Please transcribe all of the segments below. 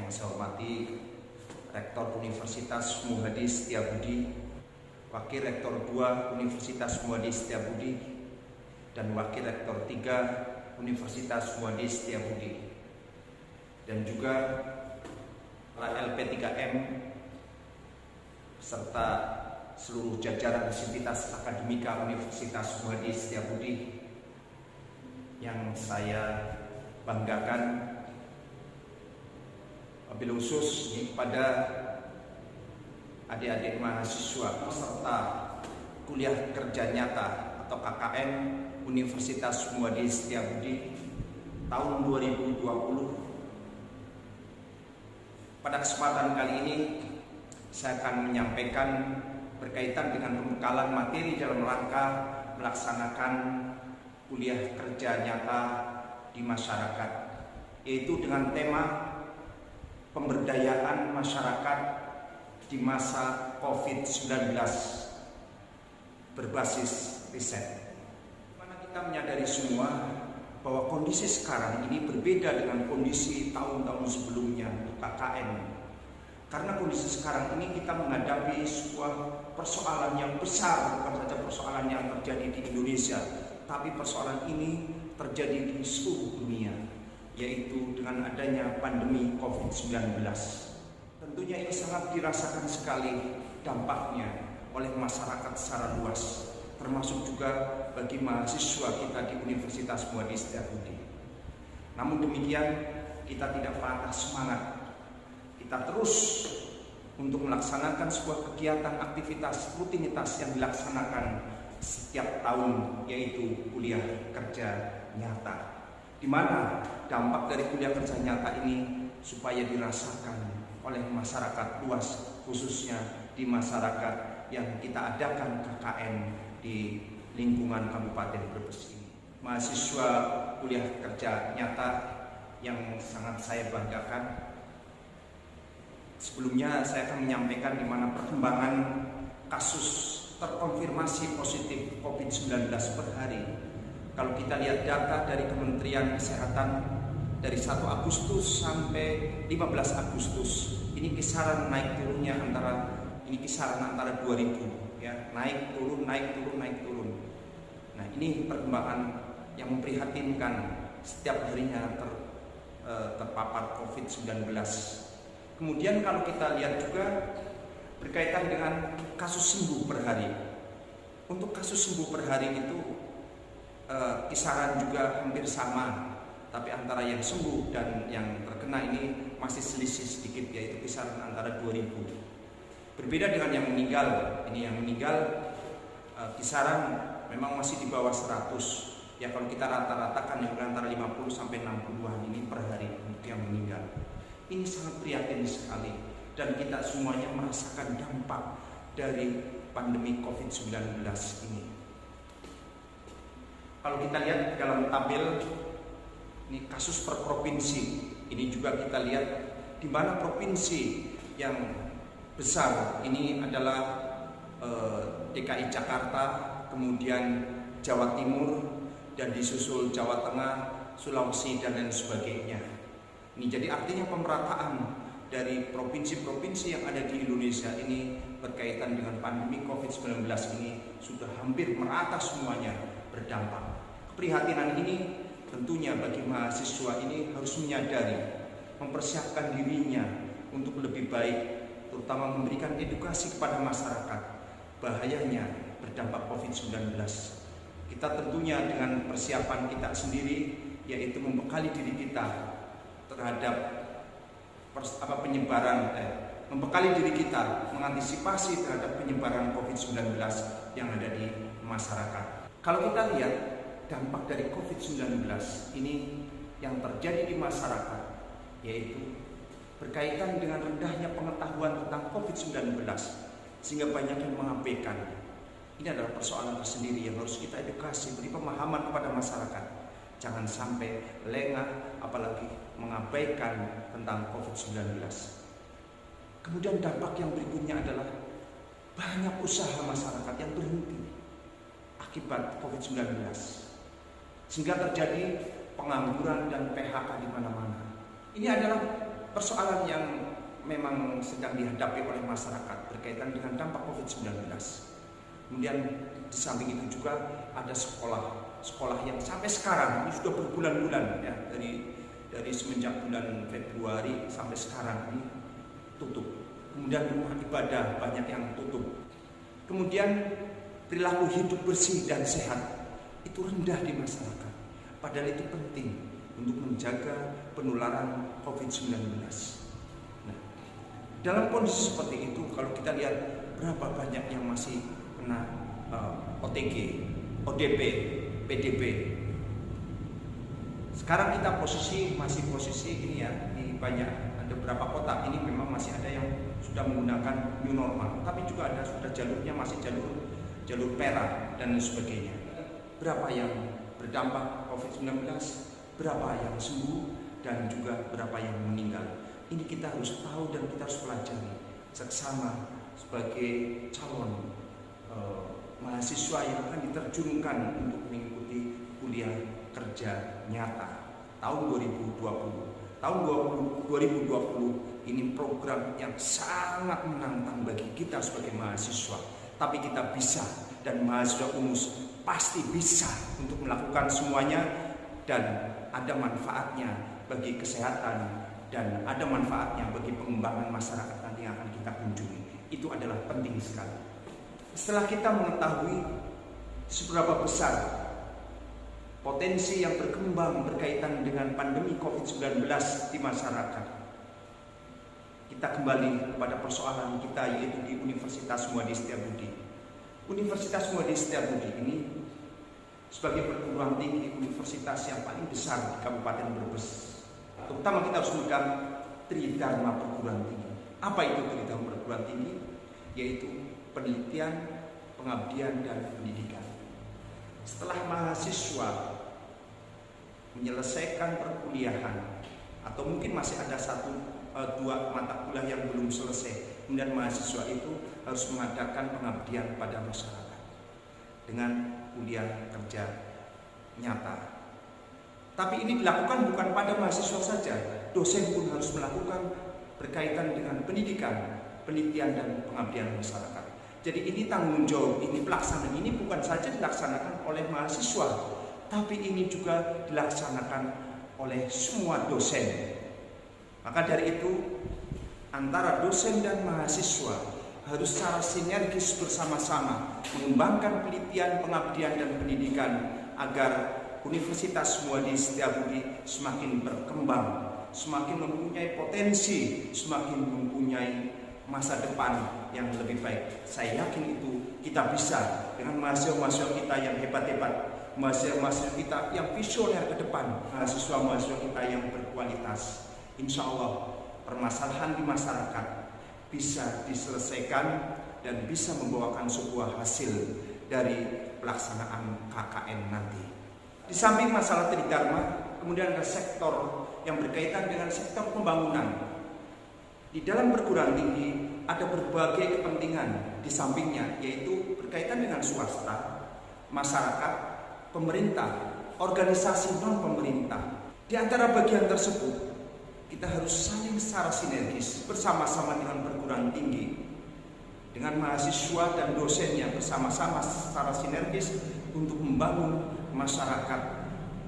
Yang saya hormati Rektor Universitas Muhadi Setiabudi, Wakil Rektor 2 Universitas Muhadi Setiabudi, dan Wakil Rektor 3 Universitas Muhadi Setiabudi, dan juga para LP3M serta seluruh jajaran Sivitas Akademika Universitas Muhadi Setiabudi yang saya banggakan. Wabil khusus kepada adik-adik mahasiswa peserta kuliah kerja nyata atau KKN Universitas Muhadi Setiabudi tahun 2020. Pada kesempatan kali ini saya akan menyampaikan berkaitan dengan pembekalan materi dalam rangka melaksanakan kuliah kerja nyata di masyarakat, yaitu dengan tema pemberdayaan masyarakat di masa COVID-19 berbasis riset. Mana kita menyadari semua bahwa kondisi sekarang ini berbeda dengan kondisi tahun-tahun sebelumnya untuk KKN. Karena kondisi sekarang ini kita menghadapi sebuah persoalan yang besar, bukan saja persoalan yang terjadi di Indonesia, tapi persoalan ini terjadi di seluruh dunia, yaitu dengan adanya pandemi COVID-19. Tentunya ini sangat dirasakan sekali dampaknya oleh masyarakat secara luas, termasuk juga bagi mahasiswa kita di Universitas Muhadi Setiabudi. Namun demikian, kita tidak patah semangat. Kita terus untuk melaksanakan sebuah kegiatan aktivitas rutinitas yang dilaksanakan setiap tahun, yaitu kuliah kerja nyata, di mana dampak dari kuliah kerja nyata ini supaya dirasakan oleh masyarakat luas, khususnya di masyarakat yang kita adakan KKN di lingkungan Kabupaten Brebes ini. Mahasiswa kuliah kerja nyata yang sangat saya banggakan. Sebelumnya saya akan menyampaikan di mana perkembangan kasus terkonfirmasi positif COVID-19 per hari. Kalau kita lihat data dari Kementerian Kesehatan dari 1 Agustus sampai 15 Agustus, ini kisaran naik turunnya antara 2000 ya, naik turun. Nah, ini perkembangan yang memprihatinkan, setiap harinya terpapar COVID-19. Kemudian kalau kita lihat juga berkaitan dengan kasus sembuh per hari. Untuk kasus sembuh per hari itu kisaran juga hampir sama, tapi antara yang sembuh dan yang terkena ini masih selisih sedikit, yaitu kisaran antara 2000. Berbeda dengan yang meninggal. Ini yang meninggal kisaran memang masih di bawah 100. Ya, kalau kita rata-ratakan yang antara 50 sampai 60-an ini per hari untuk yang meninggal. Ini sangat prihatin sekali, dan kita semuanya merasakan dampak dari pandemi COVID-19 ini. Kalau kita lihat dalam tabel ini kasus per provinsi, ini juga kita lihat di mana provinsi yang besar ini adalah DKI Jakarta, kemudian Jawa Timur, dan disusul Jawa Tengah, Sulawesi, dan lain sebagainya. Ini jadi artinya pemerataan dari provinsi-provinsi yang ada di Indonesia ini berkaitan dengan pandemi COVID-19 ini sudah hampir merata semuanya berdampak. Keprihatinan ini tentunya bagi mahasiswa ini harus menyadari, mempersiapkan dirinya untuk lebih baik, terutama memberikan edukasi kepada masyarakat bahayanya berdampak COVID-19. Kita tentunya dengan persiapan kita sendiri, yaitu membekali diri kita terhadap membekali diri kita mengantisipasi terhadap penyebaran COVID-19 yang ada di masyarakat. Kalau kita lihat dampak dari COVID-19 ini yang terjadi di masyarakat, yaitu berkaitan dengan rendahnya pengetahuan tentang COVID-19 sehingga banyak yang mengabaikan. Ini adalah persoalan tersendiri yang harus kita edukasi, beri pemahaman kepada masyarakat. Jangan sampai lengah, apalagi mengabaikan tentang COVID-19. Kemudian dampak yang berikutnya adalah banyak usaha masyarakat yang berhenti akibat COVID-19, sehingga terjadi pengangguran dan PHK di mana-mana. Ini adalah persoalan yang memang sedang dihadapi oleh masyarakat berkaitan dengan dampak COVID-19. Kemudian di samping itu juga ada sekolah yang sampai sekarang ini sudah berbulan-bulan ya, dari semenjak bulan Februari sampai sekarang ini tutup. Kemudian rumah ibadah banyak yang tutup. Kemudian perilaku hidup bersih dan sehat itu rendah di masyarakat. Padahal itu penting untuk menjaga penularan COVID-19. Nah, dalam kondisi seperti itu, kalau kita lihat berapa banyak yang masih kena OTG, ODP, PDP. Sekarang kita masih posisi ini ya, di banyak ada beberapa kota ini memang masih ada yang sudah menggunakan new normal, tapi juga ada sudah jalurnya masih jalur merah dan sebagainya. Berapa yang berdampak COVID-19, berapa yang sembuh, dan juga berapa yang meninggal. Ini kita harus tahu dan kita harus pelajari seksama sebagai calon mahasiswa yang akan diterjunkan untuk mengikuti kuliah kerja nyata tahun 2020. Tahun 2020 ini program yang sangat menantang bagi kita sebagai mahasiswa. Tapi kita bisa, dan mahasiswa UNUS pasti bisa untuk melakukan semuanya, dan ada manfaatnya bagi kesehatan dan ada manfaatnya bagi pengembangan masyarakat nanti yang akan kita kunjungi. Itu adalah penting sekali. Setelah kita mengetahui seberapa besar potensi yang berkembang berkaitan dengan pandemi COVID-19 di masyarakat, kita kembali kepada persoalan kita, yaitu di Universitas Muady Setiabudi. Universitas Muady Setiabudi ini sebagai perguruan tinggi universitas yang paling besar di Kabupaten Brebes. Terutama kita harus memegang Tridharma perguruan tinggi. Apa itu Tridharma perguruan tinggi? Yaitu penelitian, pengabdian, dan pendidikan. Setelah mahasiswa menyelesaikan perkuliahan, atau mungkin masih ada dua mata kuliah yang belum selesai, kemudian mahasiswa itu harus mengadakan pengabdian pada masyarakat dengan kuliah kerja nyata. Tapi ini dilakukan bukan pada mahasiswa saja, dosen pun harus melakukan berkaitan dengan pendidikan, penelitian, dan pengabdian masyarakat. Jadi ini tanggung jawab, ini pelaksanaan ini bukan saja dilaksanakan oleh mahasiswa, tapi ini juga dilaksanakan oleh semua dosen. Maka dari itu, antara dosen dan mahasiswa harus secara sinergis bersama-sama mengembangkan penelitian, pengabdian, dan pendidikan agar Universitas Muady Setiabudi semakin berkembang, semakin mempunyai potensi, semakin mempunyai masa depan yang lebih baik. Saya yakin itu kita bisa dengan mahasiswa-mahasiswa kita yang hebat-hebat, mahasiswa-mahasiswa kita yang visioner ke depan, mahasiswa-mahasiswa kita yang berkualitas. Insya Allah permasalahan di masyarakat bisa diselesaikan dan bisa membawakan sebuah hasil dari pelaksanaan KKN nanti. Di samping masalah Tridharma, kemudian ada sektor yang berkaitan dengan sektor pembangunan. Di dalam perguruan tinggi ada berbagai kepentingan di sampingnya, yaitu berkaitan dengan swasta, masyarakat, pemerintah, organisasi non-pemerintah. Di antara bagian tersebut, kita harus saling secara sinergis bersama-sama dengan perguruan tinggi, dengan mahasiswa dan dosennya bersama-sama secara sinergis untuk membangun masyarakat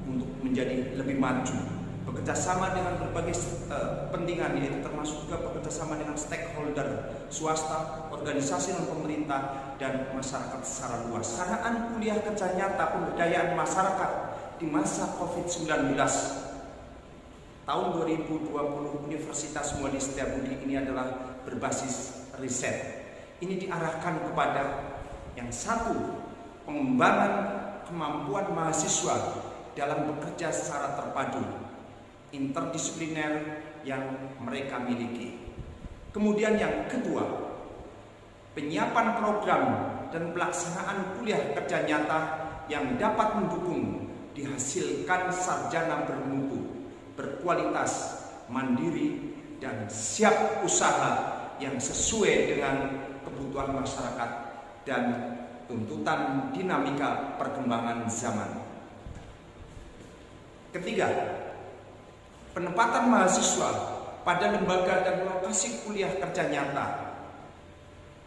untuk menjadi lebih maju, bekerjasama dengan berbagai kepentingan, yaitu termasuk juga bekerjasama dengan stakeholder swasta, organisasi non pemerintah, dan masyarakat secara luas. Pelaksanaan kuliah kerja nyata pemberdayaan masyarakat di masa COVID-19 tahun 2020 Universitas Muady Setiabudi ini adalah berbasis riset. Ini diarahkan kepada yang satu, pengembangan kemampuan mahasiswa dalam bekerja secara terpadu, interdisipliner yang mereka miliki. Kemudian yang kedua, penyiapan program dan pelaksanaan kuliah kerja nyata yang dapat mendukung dihasilkan sarjana bermutu, berkualitas, mandiri, dan siap usaha yang sesuai dengan kebutuhan masyarakat dan tuntutan dinamika perkembangan zaman. Ketiga, penempatan mahasiswa pada lembaga dan lokasi kuliah kerja nyata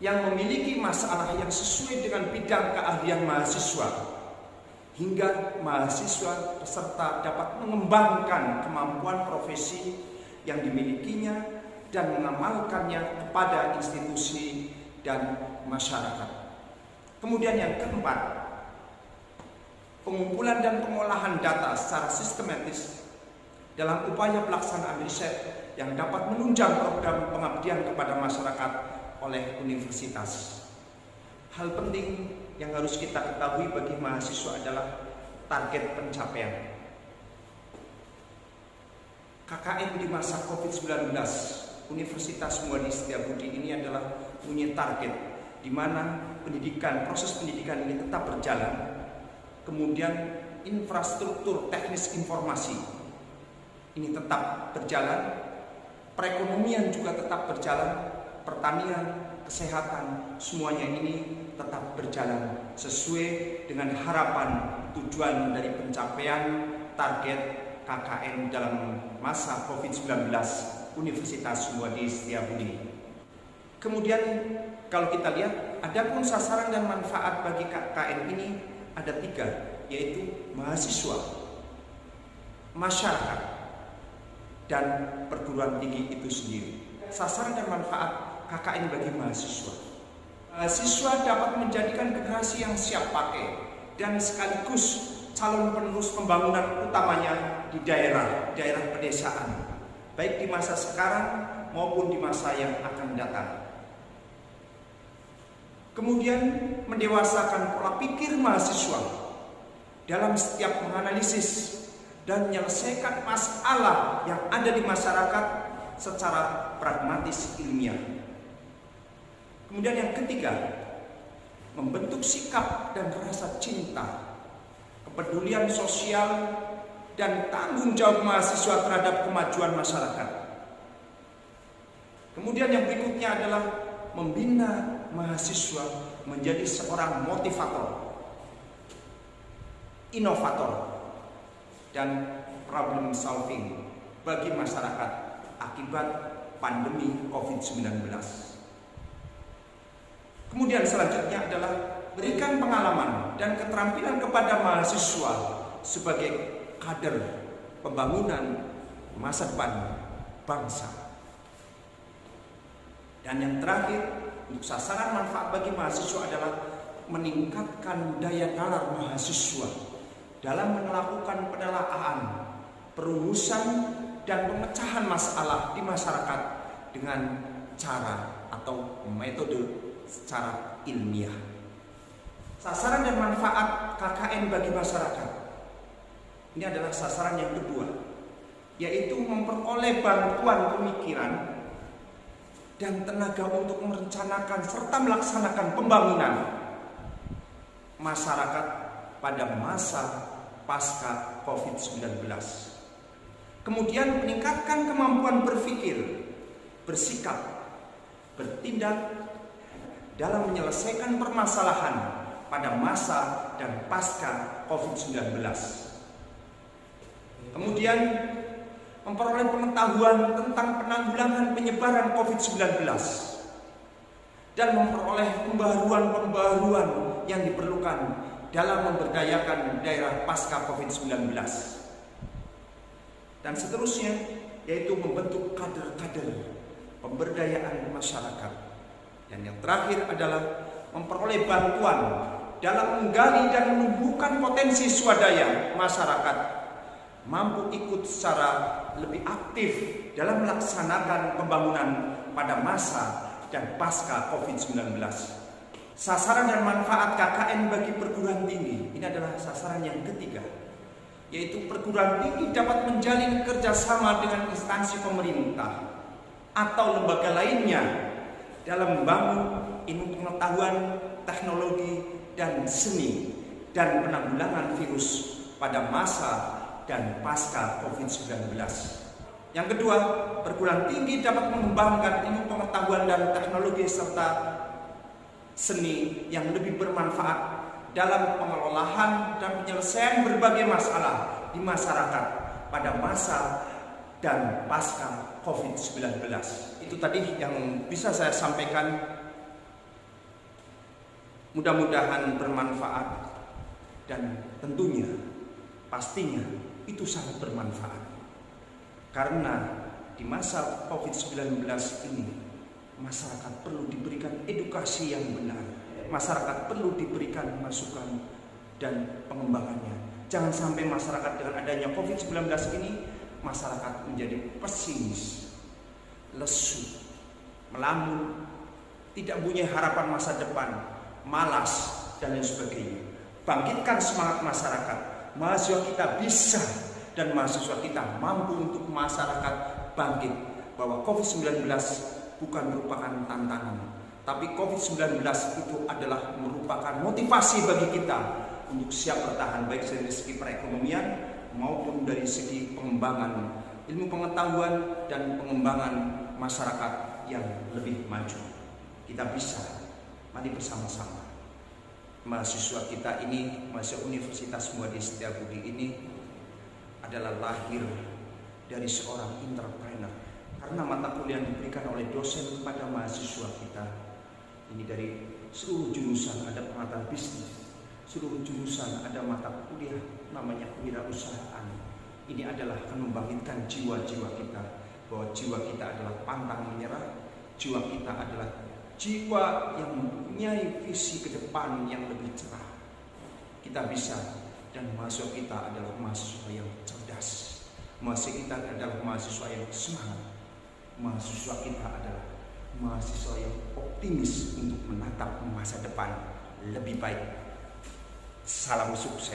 yang memiliki masalah yang sesuai dengan bidang keahlian mahasiswa, hingga mahasiswa peserta dapat mengembangkan kemampuan profesi yang dimilikinya dan mengamalkannya kepada institusi dan masyarakat. Kemudian yang keempat, pengumpulan dan pengolahan data secara sistematis dalam upaya pelaksanaan riset yang dapat menunjang program pengabdian kepada masyarakat oleh universitas. Hal penting yang harus kita ketahui bagi mahasiswa adalah target pencapaian. KKN di masa COVID-19, Universitas Muadi Setiabudi ini adalah punya target di mana proses pendidikan ini tetap berjalan. Kemudian infrastruktur teknis informasi ini tetap berjalan, perekonomian juga tetap berjalan, pertanian, kesehatan, semuanya ini tetap berjalan sesuai dengan harapan tujuan dari pencapaian target KKN dalam masa COVID-19 Universitas Muadi Setiabudi. Kemudian kalau kita lihat, adapun sasaran dan manfaat bagi KKN ini ada 3, yaitu mahasiswa, masyarakat, dan perguruan tinggi itu sendiri. Sasaran dan manfaat KKN bagi mahasiswa. Mahasiswa dapat menjadikan generasi yang siap pakai dan sekaligus calon penerus pembangunan utamanya di daerah pedesaan, baik di masa sekarang maupun di masa yang akan datang. Kemudian mendewasakan pola pikir mahasiswa dalam setiap menganalisis dan menyelesaikan masalah yang ada di masyarakat secara pragmatis ilmiah. Kemudian yang ketiga, membentuk sikap dan rasa cinta, kepedulian sosial, dan tanggung jawab mahasiswa terhadap kemajuan masyarakat. Kemudian yang berikutnya adalah membina mahasiswa menjadi seorang motivator, inovator, dan problem solving bagi masyarakat akibat pandemi COVID-19. Kemudian selanjutnya adalah berikan pengalaman dan keterampilan kepada mahasiswa sebagai kader pembangunan masa depan bangsa. Dan yang terakhir, untuk sasaran manfaat bagi mahasiswa adalah meningkatkan daya nalar mahasiswa dalam melakukan penelaahan, perumusan, dan pemecahan masalah di masyarakat dengan cara atau metode secara ilmiah. Sasaran dan manfaat KKN bagi masyarakat ini adalah sasaran yang kedua, yaitu memperoleh bantuan pemikiran dan tenaga untuk merencanakan serta melaksanakan pembangunan masyarakat pada masa pasca COVID-19. Kemudian meningkatkan kemampuan berpikir, bersikap, bertindak dalam menyelesaikan permasalahan pada masa dan pasca COVID-19. Kemudian memperoleh pengetahuan tentang penanggulangan penyebaran COVID-19 dan memperoleh pembaharuan yang diperlukan dalam memberdayakan daerah pasca COVID-19. Dan seterusnya, yaitu membentuk kader-kader pemberdayaan masyarakat. Dan yang terakhir adalah memperoleh bantuan dalam menggali dan menumbuhkan potensi swadaya masyarakat mampu ikut secara lebih aktif dalam melaksanakan pembangunan pada masa dan pasca COVID-19. Sasaran dan manfaat KKN bagi perguruan tinggi ini adalah sasaran yang ketiga, yaitu perguruan tinggi dapat menjalin kerjasama dengan instansi pemerintah atau lembaga lainnya dalam membangun ilmu pengetahuan, teknologi, dan seni dan penanggulangan virus pada masa dan pasca COVID-19. Yang kedua, perguruan tinggi dapat mengembangkan ilmu pengetahuan dan teknologi serta seni yang lebih bermanfaat dalam pengelolaan dan penyelesaian berbagai masalah di masyarakat pada masa dan pasca COVID-19. Itu tadi yang bisa saya sampaikan. Mudah-mudahan bermanfaat dan tentunya pastinya itu sangat bermanfaat. Karena di masa COVID-19 ini masyarakat perlu diberikan edukasi yang benar. Masyarakat perlu diberikan masukan dan pengembangannya. Jangan sampai masyarakat dengan adanya COVID-19 ini masyarakat menjadi pesimis, lesu, melamun, tidak punya harapan masa depan, malas dan lain sebagainya. Bangkitkan semangat masyarakat. Mahasiswa kita bisa dan mahasiswa kita mampu untuk masyarakat bangkit bahwa COVID-19 bukan merupakan tantangan, tapi COVID-19 itu adalah merupakan motivasi bagi kita untuk siap bertahan, baik dari segi perekonomian maupun dari segi pengembangan ilmu pengetahuan dan pengembangan masyarakat yang lebih maju. Kita bisa, mari bersama-sama. Mahasiswa kita ini, mahasiswa Universitas Muhammad Setiabudi ini adalah lahir dari seorang entrepreneur. Karena mata kuliah yang diberikan oleh dosen kepada mahasiswa kita ini dari seluruh jurusan, ada pengatar bisnis, seluruh jurusan ada mata kuliah namanya kewirausahaan. Ini adalah akan membangkitkan jiwa-jiwa kita, bahwa jiwa kita adalah pantang menyerah, jiwa kita adalah jiwa yang mempunyai visi ke depan yang lebih cerah. Kita bisa, dan mahasiswa kita adalah mahasiswa yang cerdas. Mahasiswa kita adalah mahasiswa yang semangat. Mahasiswa kita adalah mahasiswa yang optimis untuk menatap masa depan lebih baik. Salam sukses.